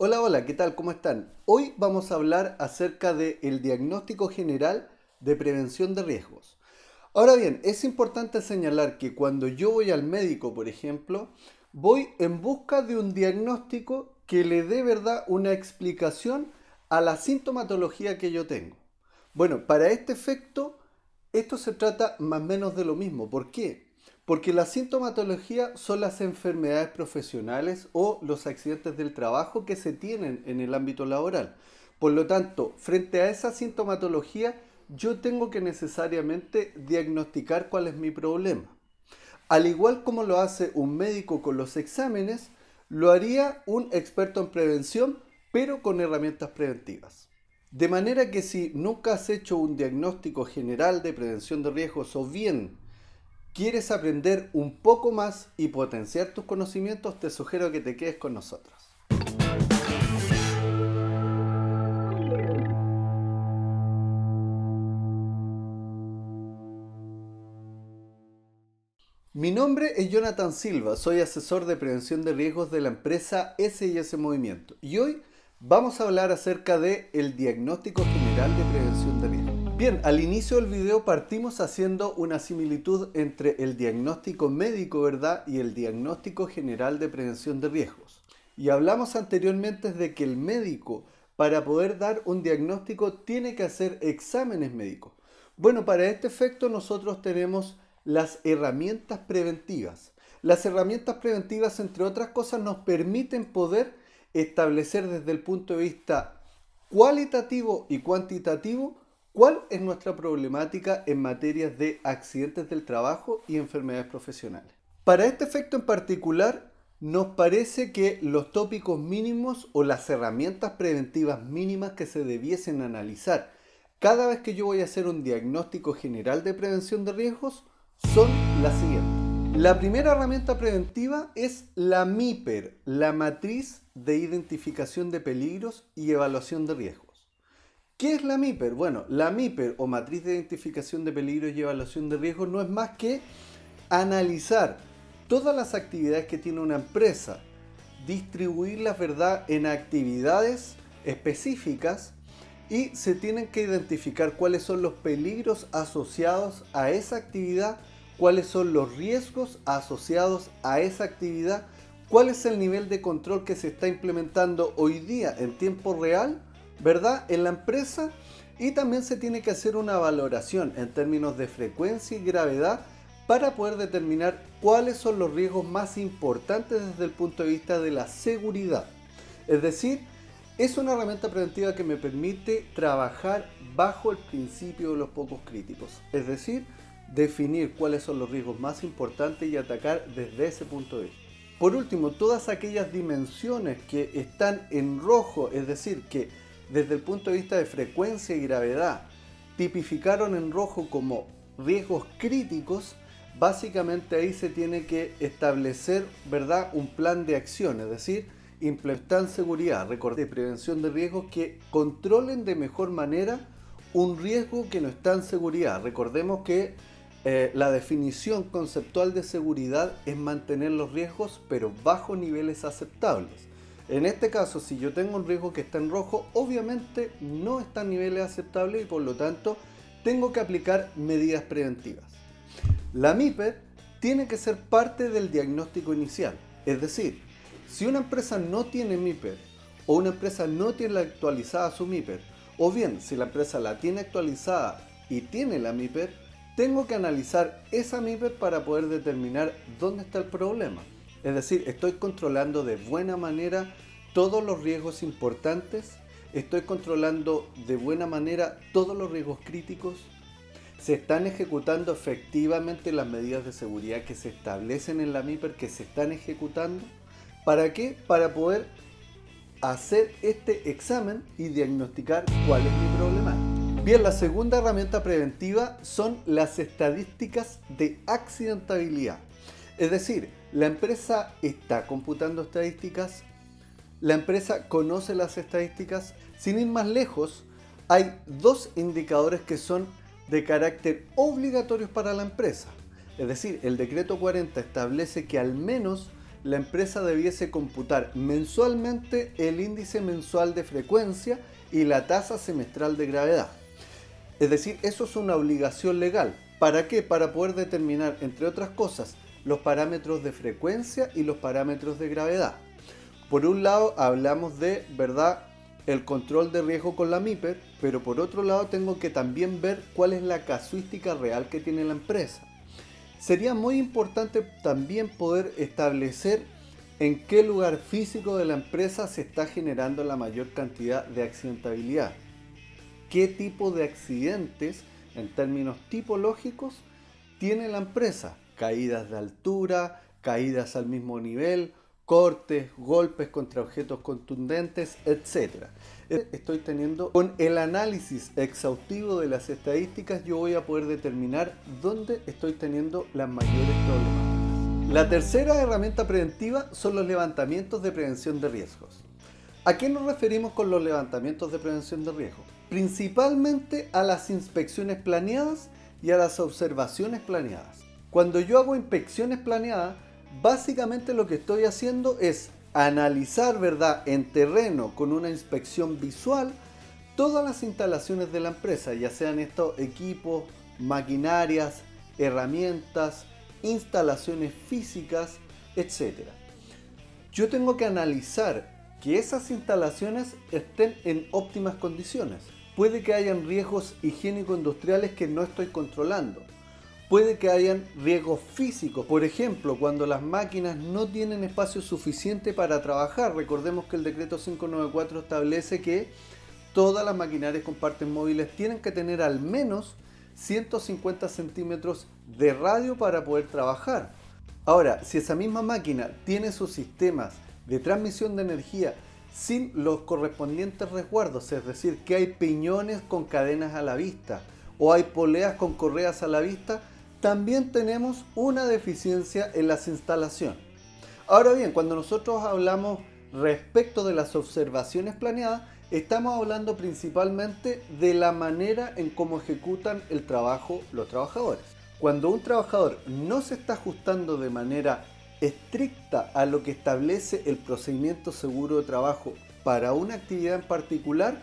Hola, hola, ¿qué tal? ¿Cómo están? Hoy vamos a hablar acerca del diagnóstico general de prevención de riesgos. Ahora bien, es importante señalar que cuando yo voy al médico, por ejemplo, voy en busca de un diagnóstico que le dé verdad una explicación a la sintomatología que yo tengo. Bueno, para este efecto, esto se trata más o menos de lo mismo. ¿Por qué? Porque la sintomatología son las enfermedades profesionales o los accidentes del trabajo que se tienen en el ámbito laboral. Por lo tanto, frente a esa sintomatología, yo tengo que necesariamente diagnosticar cuál es mi problema. Al igual como lo hace un médico con los exámenes, lo haría un experto en prevención, pero con herramientas preventivas. De manera que si nunca has hecho un diagnóstico general de prevención de riesgos o bien quieres aprender un poco más y potenciar tus conocimientos, te sugiero que te quedes con nosotros. Mi nombre es Jonathan Silva, soy asesor de prevención de riesgos de la empresa S&S Movimiento y hoy vamos a hablar acerca del diagnóstico general de prevención de riesgos. Bien, al inicio del video partimos haciendo una similitud entre el diagnóstico médico, ¿verdad?, y el diagnóstico general de prevención de riesgos. Y hablamos anteriormente de que el médico, para poder dar un diagnóstico, tiene que hacer exámenes médicos. Bueno, para este efecto nosotros tenemos las herramientas preventivas. Las herramientas preventivas, entre otras cosas, nos permiten poder establecer desde el punto de vista cualitativo y cuantitativo cuál es nuestra problemática en materias de accidentes del trabajo y enfermedades profesionales. Para este efecto en particular, nos parece que los tópicos mínimos o las herramientas preventivas mínimas que se debiesen analizar cada vez que yo voy a hacer un diagnóstico general de prevención de riesgos son las siguientes. La primera herramienta preventiva es la MIPER, la Matriz de Identificación de Peligros y Evaluación de Riesgos. ¿Qué es la MIPER? Bueno, la MIPER o Matriz de Identificación de Peligros y Evaluación de Riesgos no es más que analizar todas las actividades que tiene una empresa, distribuirlas, ¿verdad?, en actividades específicas y se tienen que identificar cuáles son los peligros asociados a esa actividad, cuáles son los riesgos asociados a esa actividad, cuál es el nivel de control que se está implementando hoy día en tiempo real, ¿verdad?, en la empresa, y también se tiene que hacer una valoración en términos de frecuencia y gravedad para poder determinar cuáles son los riesgos más importantes desde el punto de vista de la seguridad. Es decir, es una herramienta preventiva que me permite trabajar bajo el principio de los pocos críticos. Es decir, definir cuáles son los riesgos más importantes y atacar desde ese punto de vista. Por último, todas aquellas dimensiones que están en rojo, es decir, que desde el punto de vista de frecuencia y gravedad tipificaron en rojo como riesgos críticos, básicamente ahí se tiene que establecer, ¿verdad?, un plan de acción, es decir, implementar seguridad, recordé, prevención de riesgos que controlen de mejor manera un riesgo que no está en seguridad. Recordemos que la definición conceptual de seguridad es mantener los riesgos pero bajo niveles aceptables. En este caso, si yo tengo un riesgo que está en rojo, obviamente no está en niveles aceptables y por lo tanto tengo que aplicar medidas preventivas. La MIPER tiene que ser parte del diagnóstico inicial, es decir, si una empresa no tiene MIPER o una empresa no tiene actualizada su MIPER, o bien si la empresa la tiene actualizada y tiene la MIPER, tengo que analizar esa MIPER para poder determinar dónde está el problema. Es decir, estoy controlando de buena manera todos los riesgos importantes, estoy controlando de buena manera todos los riesgos críticos, se están ejecutando efectivamente las medidas de seguridad que se establecen en la MIPER, que se están ejecutando. ¿Para qué? Para poder hacer este examen y diagnosticar cuál es mi problema. Bien, la segunda herramienta preventiva son las estadísticas de accidentabilidad. Es decir, la empresa está computando estadísticas, la empresa conoce las estadísticas. Sin ir más lejos, hay dos indicadores que son de carácter obligatorios para la empresa. Es decir, el decreto 40 establece que al menos la empresa debiese computar mensualmente el índice mensual de frecuencia y la tasa semestral de gravedad. Es decir, eso es una obligación legal. ¿Para qué? Para poder determinar, entre otras cosas, los parámetros de frecuencia y los parámetros de gravedad. Por un lado hablamos de, ¿verdad?, el control de riesgo con la MIPER, pero por otro lado tengo que también ver cuál es la casuística real que tiene la empresa. Sería muy importante también poder establecer en qué lugar físico de la empresa se está generando la mayor cantidad de accidentabilidad. ¿Qué tipo de accidentes, en términos tipológicos, tiene la empresa? Caídas de altura, caídas al mismo nivel, cortes, golpes contra objetos contundentes, etc. Estoy teniendo, con el análisis exhaustivo de las estadísticas, yo voy a poder determinar dónde estoy teniendo las mayores problemáticas. La tercera herramienta preventiva son los levantamientos de prevención de riesgos. ¿A qué nos referimos con los levantamientos de prevención de riesgos? Principalmente a las inspecciones planeadas y a las observaciones planeadas. Cuando yo hago inspecciones planeadas, básicamente lo que estoy haciendo es analizar, ¿verdad?, en terreno con una inspección visual todas las instalaciones de la empresa, ya sean estos equipos, maquinarias, herramientas, instalaciones físicas, etc. Yo tengo que analizar que esas instalaciones estén en óptimas condiciones. Puede que hayan riesgos higiénico-industriales que no estoy controlando. Puede que hayan riesgos físicos, por ejemplo, cuando las máquinas no tienen espacio suficiente para trabajar. Recordemos que el decreto 594 establece que todas las maquinarias con partes móviles tienen que tener al menos 150 centímetros de radio para poder trabajar. Ahora, si esa misma máquina tiene sus sistemas de transmisión de energía sin los correspondientes resguardos, es decir, que hay piñones con cadenas a la vista o hay poleas con correas a la vista, también tenemos una deficiencia en las instalaciones. Ahora bien, cuando nosotros hablamos respecto de las observaciones planeadas, estamos hablando principalmente de la manera en cómo ejecutan el trabajo los trabajadores. Cuando un trabajador no se está ajustando de manera estricta a lo que establece el procedimiento seguro de trabajo para una actividad en particular,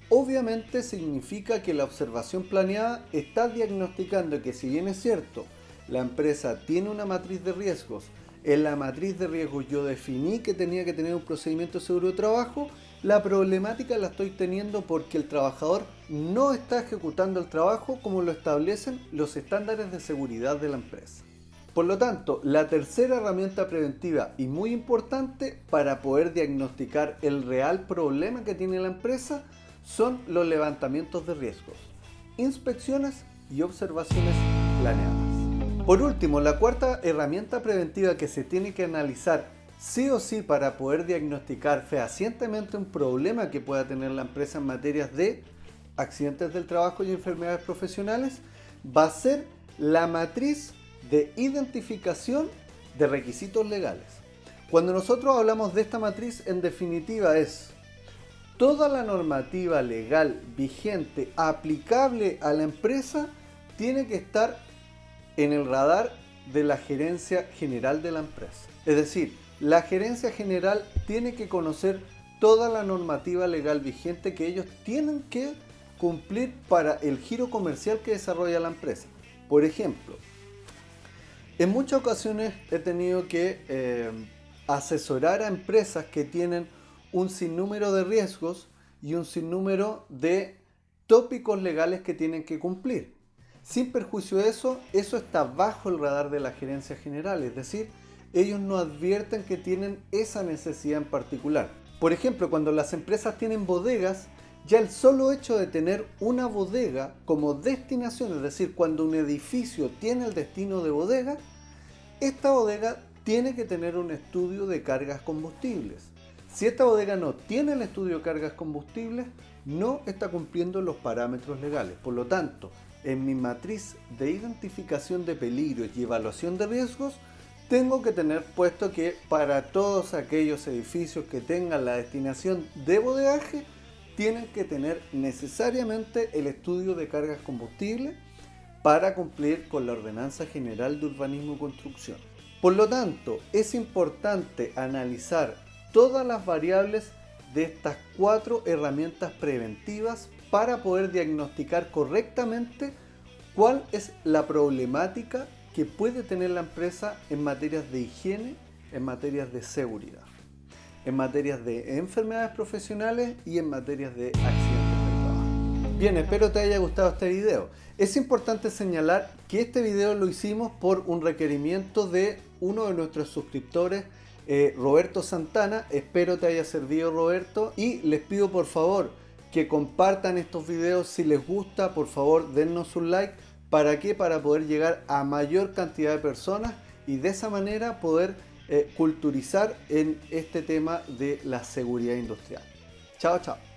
obviamente significa que la observación planeada está diagnosticando que, si bien es cierto, la empresa tiene una matriz de riesgos, en la matriz de riesgos yo definí que tenía que tener un procedimiento seguro de trabajo, la problemática la estoy teniendo porque el trabajador no está ejecutando el trabajo como lo establecen los estándares de seguridad de la empresa. Por lo tanto, la tercera herramienta preventiva y muy importante para poder diagnosticar el real problema que tiene la empresa son los levantamientos de riesgos, inspecciones y observaciones planeadas. Por último, la cuarta herramienta preventiva que se tiene que analizar sí o sí para poder diagnosticar fehacientemente un problema que pueda tener la empresa en materias de accidentes del trabajo y enfermedades profesionales va a ser la matriz de identificación de requisitos legales. Cuando nosotros hablamos de esta matriz, en definitiva es toda la normativa legal vigente aplicable a la empresa tiene que estar en el radar de la gerencia general de la empresa. Es decir, la gerencia general tiene que conocer toda la normativa legal vigente que ellos tienen que cumplir para el giro comercial que desarrolla la empresa. Por ejemplo, en muchas ocasiones he tenido que asesorar a empresas que tienen un sinnúmero de riesgos y un sinnúmero de tópicos legales que tienen que cumplir. Sin perjuicio de eso, eso está bajo el radar de la gerencia general, es decir, ellos no advierten que tienen esa necesidad en particular. Por ejemplo, cuando las empresas tienen bodegas, ya el solo hecho de tener una bodega como destinación, es decir, cuando un edificio tiene el destino de bodega, esta bodega tiene que tener un estudio de cargas combustibles. Si esta bodega no tiene el estudio de cargas combustibles, no está cumpliendo los parámetros legales. Por lo tanto, en mi matriz de identificación de peligros y evaluación de riesgos, tengo que tener puesto que para todos aquellos edificios que tengan la destinación de bodegaje, tienen que tener necesariamente el estudio de cargas combustibles para cumplir con la Ordenanza General de Urbanismo y Construcción. Por lo tanto, es importante analizar todas las variables de estas 4 herramientas preventivas para poder diagnosticar correctamente cuál es la problemática que puede tener la empresa en materias de higiene, en materias de seguridad, en materias de enfermedades profesionales y en materias de accidentes de trabajo. Bien, espero te haya gustado este video. Es importante señalar que este video lo hicimos por un requerimiento de uno de nuestros suscriptores, Roberto Santana. Espero te haya servido, Roberto, y les pido por favor que compartan estos videos. Si les gusta, por favor dennos un like. ¿Para qué? Para poder llegar a mayor cantidad de personas y de esa manera poder culturizar en este tema de la seguridad industrial. Chao, chao.